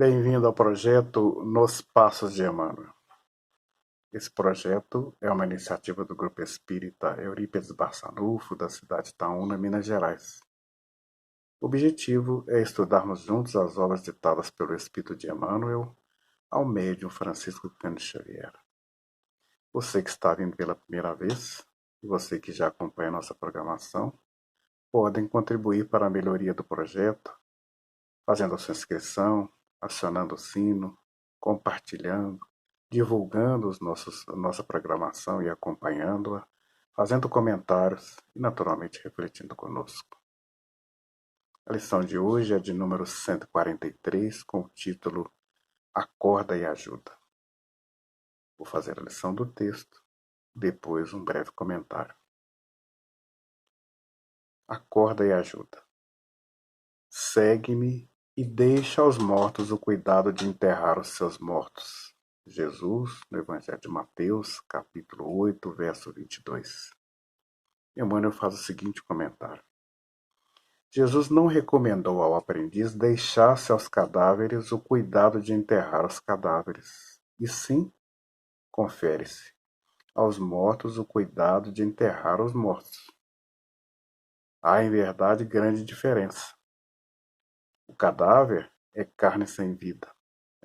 Bem-vindo ao projeto Nos Passos de Emmanuel. Esse projeto é uma iniciativa do Grupo Espírita Eurípides Barçanufo, da cidade de Itaúna, Minas Gerais. O objetivo é estudarmos juntos as obras ditadas pelo Espírito de Emmanuel ao médium Francisco Cândido Xavier. Você que está vindo pela primeira vez e você que já acompanha nossa programação, podem contribuir para a melhoria do projeto, fazendo a sua inscrição, acionando o sino, compartilhando, divulgando a nossa programação e acompanhando-a, fazendo comentários e, naturalmente, refletindo conosco. A lição de hoje é de número 143, com o título Acorda e Ajuda. Vou fazer a lição do texto, depois um breve comentário. Acorda e ajuda. Segue-me e deixa aos mortos o cuidado de enterrar os seus mortos. Jesus, no Evangelho de Mateus, capítulo 8, verso 22. Emmanuel faz o seguinte comentário. Jesus não recomendou ao aprendiz deixasse aos cadáveres o cuidado de enterrar os cadáveres, e sim, confere-se, aos mortos o cuidado de enterrar os mortos. Há, em verdade, grande diferença. O cadáver é carne sem vida,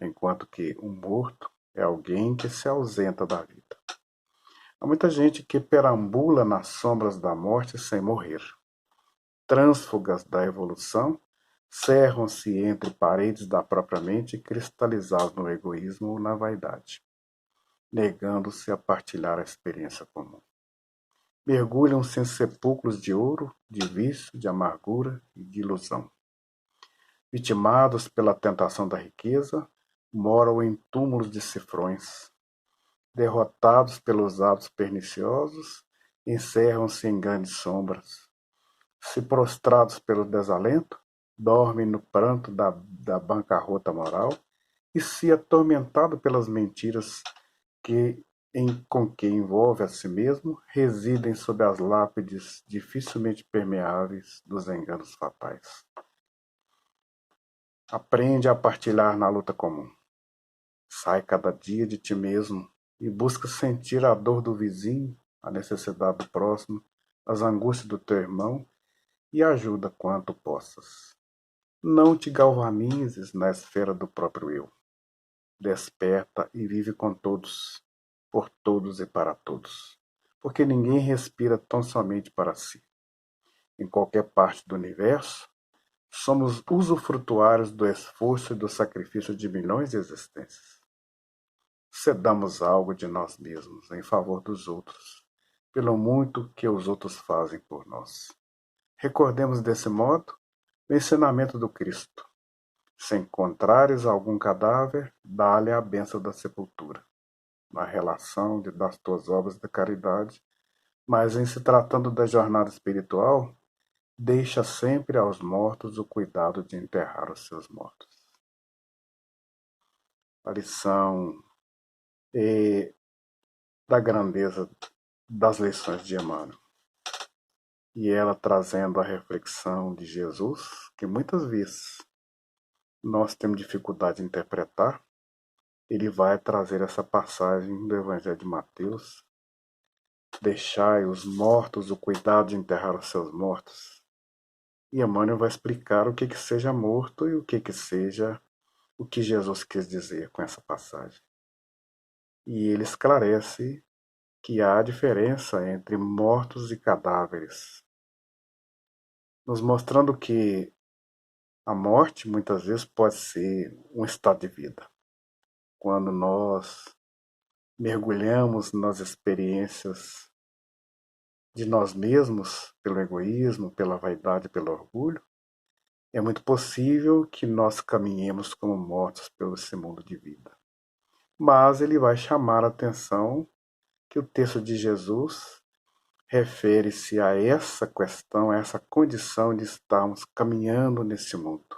enquanto que um morto é alguém que se ausenta da vida. Há muita gente que perambula nas sombras da morte sem morrer. Trânsfugas da evolução, cerram-se entre paredes da própria mente cristalizados no egoísmo ou na vaidade, negando-se a partilhar a experiência comum. Mergulham-se em sepulcros de ouro, de vício, de amargura e de ilusão. Vitimados pela tentação da riqueza, moram em túmulos de cifrões. Derrotados pelos hábitos perniciosos, encerram-se em grandes sombras. Se prostrados pelo desalento, dormem no pranto da bancarrota moral e, se atormentado pelas mentiras com que envolve a si mesmo, residem sob as lápides dificilmente permeáveis dos enganos fatais. Aprende a partilhar na luta comum. Sai cada dia de ti mesmo e busca sentir a dor do vizinho, a necessidade do próximo, as angústias do teu irmão e ajuda quanto possas. Não te galvanizes na esfera do próprio eu. Desperta e vive com todos, por todos e para todos, porque ninguém respira tão somente para si. Em qualquer parte do universo, somos usufrutuários do esforço e do sacrifício de milhões de existências. Cedamos algo de nós mesmos em favor dos outros, pelo muito que os outros fazem por nós. Recordemos desse modo o ensinamento do Cristo. Se encontrares algum cadáver, dá-lhe a bênção da sepultura, na relação das tuas obras de caridade, mas em se tratando da jornada espiritual, deixa sempre aos mortos o cuidado de enterrar os seus mortos. A lição da grandeza das lições de Emmanuel. E ela trazendo a reflexão de Jesus, que muitas vezes nós temos dificuldade de interpretar, ele vai trazer essa passagem do Evangelho de Mateus. Deixai os mortos o cuidado de enterrar os seus mortos. E Emmanuel vai explicar o que seja morto e o que seja o que Jesus quis dizer com essa passagem. E ele esclarece que há diferença entre mortos e cadáveres, nos mostrando que a morte muitas vezes pode ser um estado de vida. Quando nós mergulhamos nas experiências de nós mesmos, pelo egoísmo, pela vaidade, pelo orgulho, é muito possível que nós caminhemos como mortos pelo esse mundo de vida. Mas ele vai chamar a atenção que o texto de Jesus refere-se a essa questão, a essa condição de estarmos caminhando nesse mundo.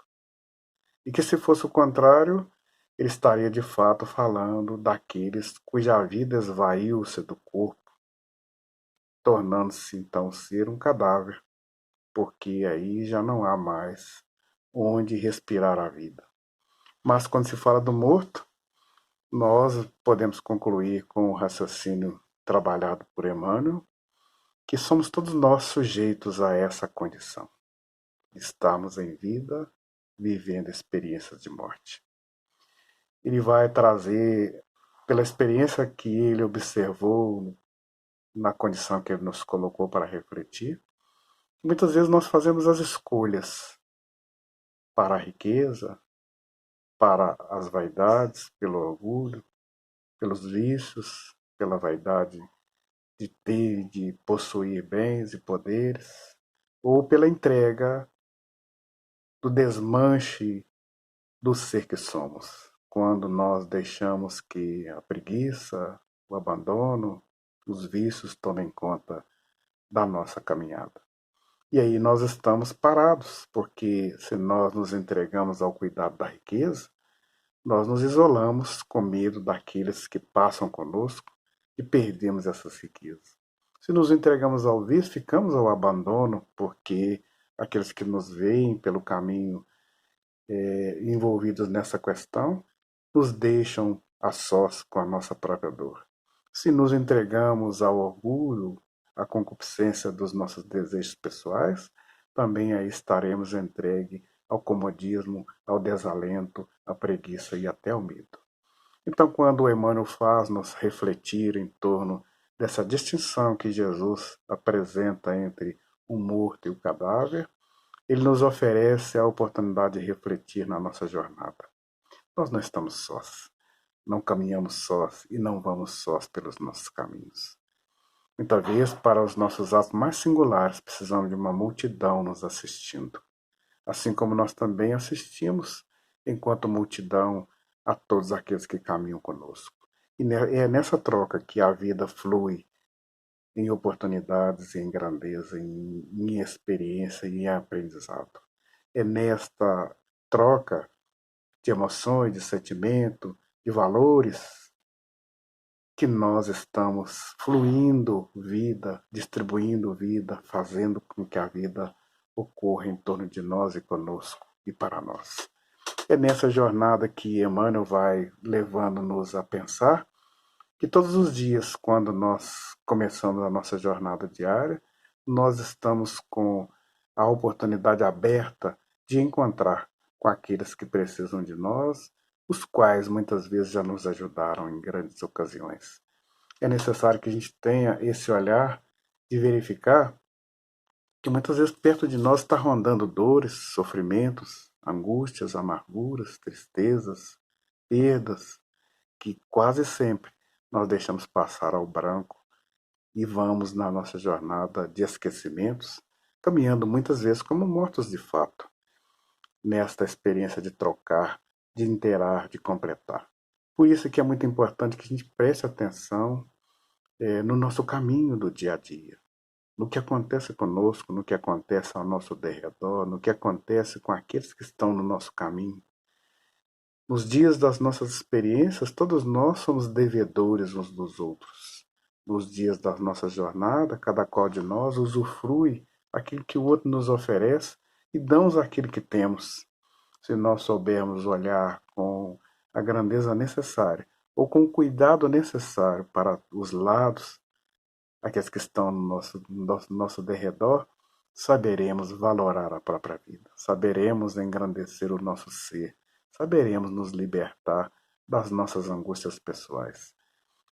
E que se fosse o contrário, ele estaria de fato falando daqueles cuja vida esvaiu-se do corpo, tornando-se então ser um cadáver, porque aí já não há mais onde respirar a vida. Mas quando se fala do morto, nós podemos concluir com o raciocínio trabalhado por Emmanuel, que somos todos nós sujeitos a essa condição. Estamos em vida, vivendo experiências de morte. Ele vai trazer, pela experiência que ele observou na condição que ele nos colocou para refletir, muitas vezes nós fazemos as escolhas para a riqueza, para as vaidades, pelo orgulho, pelos vícios, pela vaidade de ter, de possuir bens e poderes, ou pela entrega do desmanche do ser que somos, quando nós deixamos que a preguiça, o abandono, os vícios tomem conta da nossa caminhada. E aí nós estamos parados, porque se nós nos entregamos ao cuidado da riqueza, nós nos isolamos com medo daqueles que passam conosco e perdemos essas riquezas. Se nos entregamos ao vício, ficamos ao abandono, porque aqueles que nos veem pelo caminho envolvidos nessa questão nos deixam a sós com a nossa própria dor. Se nos entregamos ao orgulho, à concupiscência dos nossos desejos pessoais, também aí estaremos entregues ao comodismo, ao desalento, à preguiça e até ao medo. Então, quando o Emmanuel faz-nos refletir em torno dessa distinção que Jesus apresenta entre o morto e o cadáver, ele nos oferece a oportunidade de refletir na nossa jornada. Nós não estamos sós, não caminhamos sós e não vamos sós pelos nossos caminhos. Muitas vezes, para os nossos atos mais singulares, precisamos de uma multidão nos assistindo. Assim como nós também assistimos, enquanto multidão, a todos aqueles que caminham conosco. E é nessa troca que a vida flui em oportunidades, em grandeza, em experiência e em aprendizado. É nesta troca de emoções, de sentimento, de valores, que nós estamos fluindo vida, distribuindo vida, fazendo com que a vida ocorra em torno de nós e conosco e para nós. É nessa jornada que Emmanuel vai levando-nos a pensar que todos os dias, quando nós começamos a nossa jornada diária, nós estamos com a oportunidade aberta de encontrar com aqueles que precisam de nós, os quais muitas vezes já nos ajudaram em grandes ocasiões. É necessário que a gente tenha esse olhar de verificar que muitas vezes perto de nós está rondando dores, sofrimentos, angústias, amarguras, tristezas, perdas, que quase sempre nós deixamos passar ao branco e vamos na nossa jornada de esquecimentos, caminhando muitas vezes como mortos de fato, nesta experiência de trocar, de interar, de completar. Por isso que é muito importante que a gente preste atenção no nosso caminho do dia a dia, no que acontece conosco, no que acontece ao nosso derredor, no que acontece com aqueles que estão no nosso caminho. Nos dias das nossas experiências, todos nós somos devedores uns dos outros. Nos dias da nossa jornada, cada qual de nós usufrui aquilo que o outro nos oferece e damos aquilo que temos. Se nós soubermos olhar com a grandeza necessária ou com o cuidado necessário para os lados, aqueles que estão no nosso derredor, saberemos valorar a própria vida, saberemos engrandecer o nosso ser, saberemos nos libertar das nossas angústias pessoais.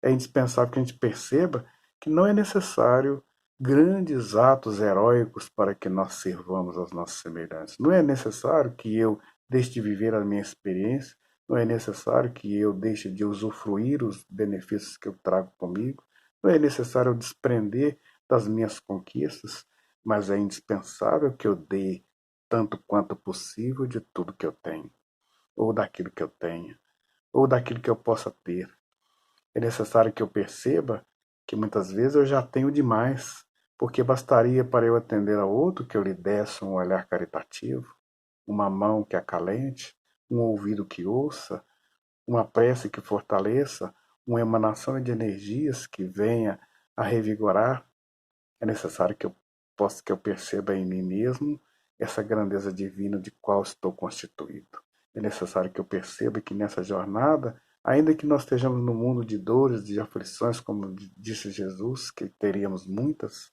É indispensável que a gente perceba que não é necessário grandes atos heróicos para que nós sirvamos aos nossos semelhantes. Não é necessário que eu deixe de viver a minha experiência, não é necessário que eu deixe de usufruir os benefícios que eu trago comigo, não é necessário eu desprender das minhas conquistas, mas é indispensável que eu dê tanto quanto possível de tudo que eu tenho, ou daquilo que eu tenha, ou daquilo que eu possa ter. É necessário que eu perceba que muitas vezes eu já tenho demais, porque bastaria para eu atender a outro que eu lhe desse um olhar caritativo, uma mão que acalente, um ouvido que ouça, uma prece que fortaleça, uma emanação de energias que venha a revigorar. É necessário que eu perceba em mim mesmo essa grandeza divina de qual estou constituído. É necessário que eu perceba que nessa jornada, ainda que nós estejamos no mundo de dores, de aflições, como disse Jesus, que teríamos muitas,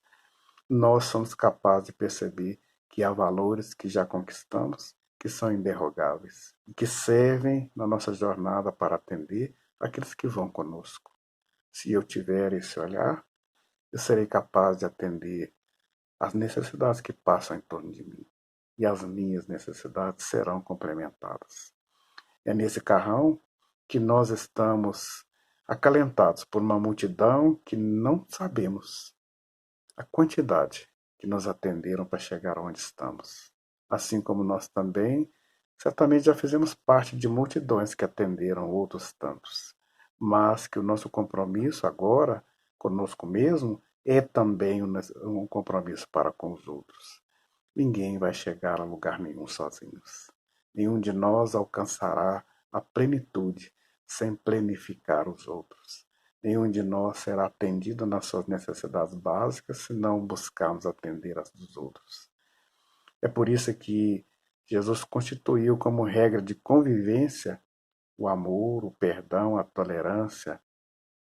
nós somos capazes de perceber que há valores que já conquistamos, que são inderrogáveis e que servem na nossa jornada para atender aqueles que vão conosco. Se eu tiver esse olhar, eu serei capaz de atender às necessidades que passam em torno de mim e as minhas necessidades serão complementadas. É nesse carrão que nós estamos acalentados por uma multidão que não sabemos a quantidade que nos atenderam para chegar onde estamos. Assim como nós também, certamente já fizemos parte de multidões que atenderam outros tantos. Mas que o nosso compromisso agora, conosco mesmo, é também um compromisso para com os outros. Ninguém vai chegar a lugar nenhum sozinhos. Nenhum de nós alcançará a plenitude sem plenificar os outros. Nenhum de nós será atendido nas suas necessidades básicas se não buscarmos atender as dos outros. É por isso que Jesus constituiu como regra de convivência o amor, o perdão, a tolerância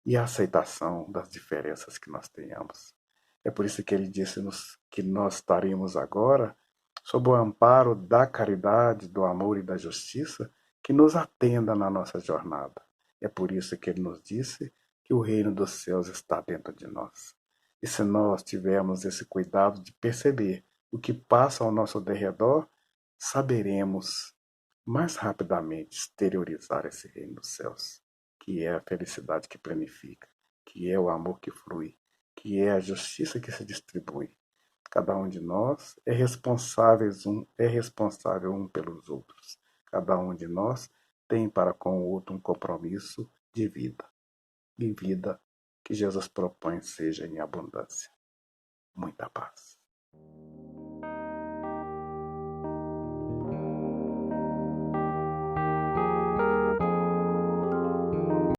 e a aceitação das diferenças que nós tenhamos. É por isso que ele disse-nos que nós estaríamos agora sob o amparo da caridade, do amor e da justiça que nos atenda na nossa jornada. É por isso que ele nos disse que o reino dos céus está dentro de nós. E se nós tivermos esse cuidado de perceber o que passa ao nosso derredor, saberemos mais rapidamente exteriorizar esse reino dos céus, que é a felicidade que planifica, que é o amor que flui, que é a justiça que se distribui. Cada um de nós é responsável um pelos outros. Cada um de nós tem para com o outro um compromisso de vida. E vida que Jesus propõe seja em abundância. Muita paz.